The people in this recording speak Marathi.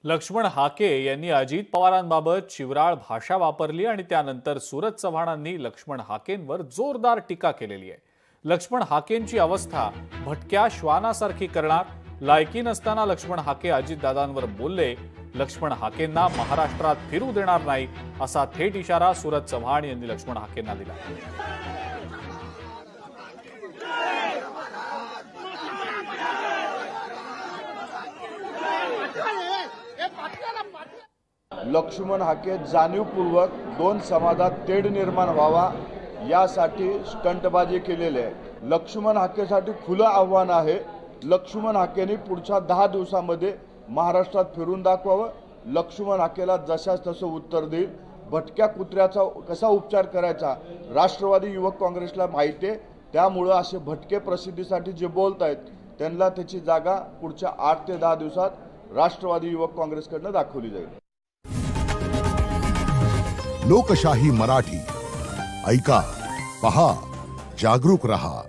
लक्ष्मण हाके यांनी अजित पवारांबाबत शिवराळ भाषा वापरली आणि त्यानंतर सूरज चव्हाणांनी लक्ष्मण हाकेंवर जोरदार टीका केलेली आहे। लक्ष्मण हाकेंची अवस्था भटक्या श्वानासारखी करणार, लायकी नसताना लक्ष्मण हाके अजितदादांवर बोलले। लक्ष्मण हाकेंना महाराष्ट्रात फिरू देणार नाही असा थेट इशारा सूरज चव्हाण यांनी लक्ष्मण हाकेंना दिला। लक्ष्मण हाके जाणीवपूर्वक दोन समाजात तेढ निर्माण व्हावा यासाठी स्टंटबाजी केलेली आहे। लक्ष्मण हाकेसाठी खुलं आव्हान आहे। लक्ष्मण हाकेने पुढच्या 10 दिवसांमध्ये महाराष्ट्रात फिरून दाखवावं। लक्ष्मण हाकेला जशास तसं उत्तर देईल। भटक्या कुत्र्याचा कसा उपचार करायचा राष्ट्रवादी युवक काँग्रेसला माहिती आहे। त्यामुळे असे भटके प्रसिद्धीसाठी जे बोलत आहेत त्यांना त्याची जागा पुढच्या 8 ते 10 दिवसात राष्ट्रवादी युवक काँग्रेसकडून दाखवली जाईल। लोकशाही मराठी ऐका, पहा, जागरूक रहा।